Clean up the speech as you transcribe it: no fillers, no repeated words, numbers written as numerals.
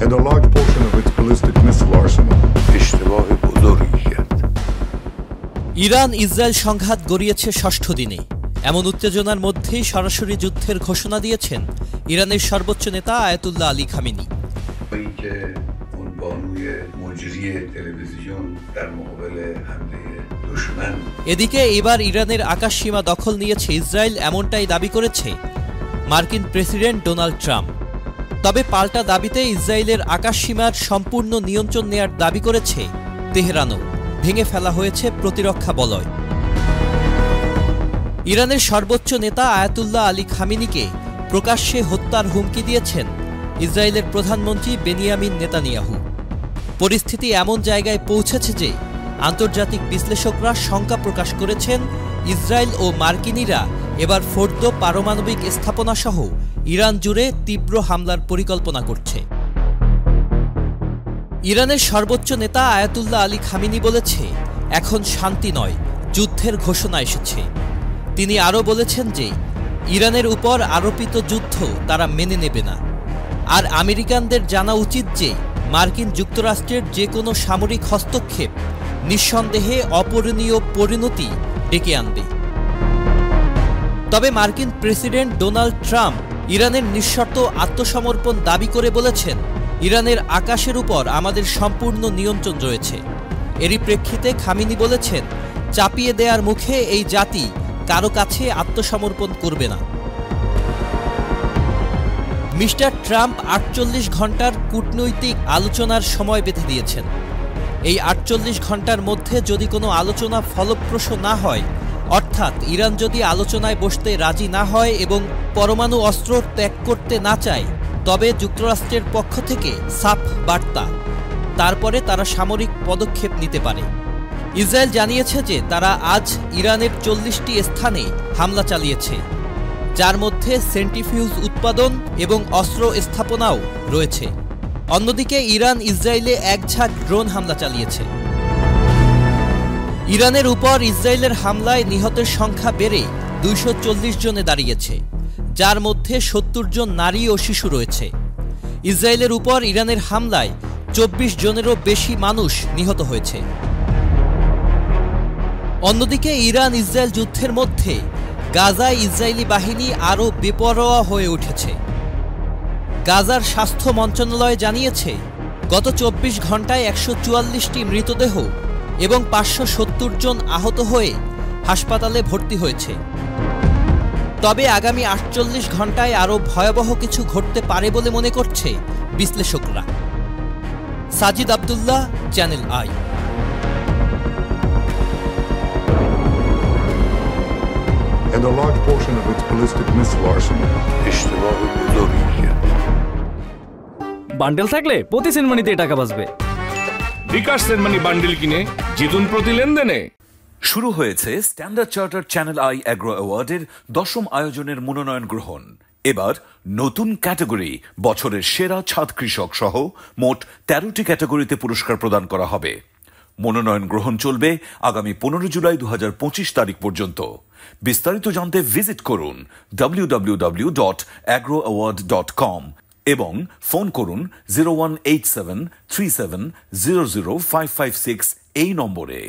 and a large portion of its ballistic missile arsenal. Iran Israel সংঘাত গড়িয়েছে ষষ্ঠ দিনে। এমন উত্তেজনার মধ্যেই সরাসরি যুদ্ধের ঘোষণা দিয়েছেন ইরানের সর্বোচ্চ নেতা আয়াতুল্লাহ আলী খামেনি। এদিকে এবার ইরানের আকাশসীমা দখল নিয়েছে ইসরায়েল, এমনটাই দাবি করেছে মার্কিন প্রেসিডেন্ট ডোনাল্ড ট্রাম্প। তবে পাল্টা দাবিতে ইসরায়েলের আকাশসীমার সম্পূর্ণ নিয়ন্ত্রণ নেয়ার দাবি করেছে তেহরানও। ভেঙে ফেলা হয়েছে প্রতিরক্ষা বলয়। ইরানের সর্বোচ্চ নেতা আয়াতুল্লাহ আলী খামেনিকে প্রকাশ্যে হত্যার হুমকি দিয়েছেন ইসরায়েলের প্রধানমন্ত্রী বেনিয়ামিন নেতানিয়াহু। পরিস্থিতি এমন জায়গায় পৌঁছেছে যে আন্তর্জাতিক বিশ্লেষকরা শঙ্কা প্রকাশ করেছেন ইসরায়েল ও মার্কিনিরা এবার ফোর্দো পারমাণবিক স্থাপনাসহ ইরান জুড়ে তীব্র হামলার পরিকল্পনা করছে। ইরানের সর্বোচ্চ নেতা আয়াতুল্লাহ আলী খামেনি বলেছে, এখন শান্তি নয়, যুদ্ধের ঘোষণা এসেছে। তিনি আরও বলেছেন যে ইরানের উপর আরোপিত যুদ্ধ তারা মেনে নেবে না, আর আমেরিকানদের জানা উচিত যে মার্কিন যুক্তরাষ্ট্রের যে কোনো সামরিক হস্তক্ষেপ নিঃসন্দেহে অপূরণীয় পরিণতি ডেকে আনবে। তবে মার্কিন প্রেসিডেন্ট ডোনাল্ড ট্রাম্প ইরানের নিঃশর্ত আত্মসমর্পণ দাবি করে বলেছেন, ইরানের আকাশের উপর আমাদের সম্পূর্ণ নিয়ন্ত্রণ রয়েছে। এরই প্রেক্ষিতে খামেনি বলেছেন, চাপিয়ে দেওয়ার মুখে এই জাতি কারো কাছে আত্মসমর্পণ করবে না। মিস্টার ট্রাম্প 48 ঘন্টার কূটনৈতিক আলোচনার সময় বেঁধে দিয়েছেন। এই 48 ঘন্টার মধ্যে যদি কোনো আলোচনা ফলপ্রসূ না হয়, অর্থাৎ ইরান যদি আলোচনায় বসতে রাজি না হয় এবং পরমাণু অস্ত্র ত্যাগ করতে না চায়, তবে যুক্তরাষ্ট্রের পক্ষ থেকে সাফ বার্তা, তারপরে তারা সামরিক পদক্ষেপ নিতে পারে। ইসরায়েল জানিয়েছে যে তারা আজ ইরানের 40টি স্থানে হামলা চালিয়েছে, যার মধ্যে সেন্ট্রিফিউজ উৎপাদন এবং অস্ত্র স্থাপনাও রয়েছে। অন্যদিকে ইরান ইসরায়েলে একঝাঁক ড্রোন হামলা চালিয়েছে। ইরানের উপর ইসরায়েলের হামলায় নিহতের সংখ্যা বেড়ে 240 জনে দাঁড়িয়েছে, যার মধ্যে 70 জন নারী ও শিশু রয়েছে। ইসরায়েলের উপর ইরানের হামলায় 24 জনেরও বেশি মানুষ নিহত হয়েছে। অন্যদিকে ইরান ইসরায়েল যুদ্ধের মধ্যে গাজায় ইসরায়েলি বাহিনী আরও বেপরোয়া হয়ে উঠেছে। গাজার স্বাস্থ্য মন্ত্রণালয় জানিয়েছে, গত 24 ঘন্টায় 144টি মৃতদেহ এবং 570 জন আহত হয়ে হাসপাতালে ভর্তি হয়েছে। তবে আগামী 48 ঘন্টায় আরও ভয়াবহ কিছু ঘটতে পারে বলে মনে করছে বিশ্লেষকরা। Sajid Abdullah, channel I. And a large portion of its ballistic missile arsenal. Bundle থাকলে প্রতি সেনমানিতে টাকা বাঁচবে। বিকাশ সেনমানি বান্ডেল কিনে জিতুন প্রতি লেনদেনে। শুরু হয়েছে standard chartered channel I agro অ্যাওয়ার্ডের 10ম আয়োজনের মনোনয়ন গ্রহণ। এবার নতুন ক্যাটাগরি বছরের সেরা ছাদ কৃষক সহ মোট 13টি ক্যাটাগরিতে পুরস্কার প্রদান করা হবে। মনোনয়ন গ্রহণ চলবে আগামী 15 জুলাই 2025 তারিখ পর্যন্ত। বিস্তারিত জানতে ভিজিট করুন www.agroaward.com এবং ফোন করুন 018737000556 এই নম্বরে।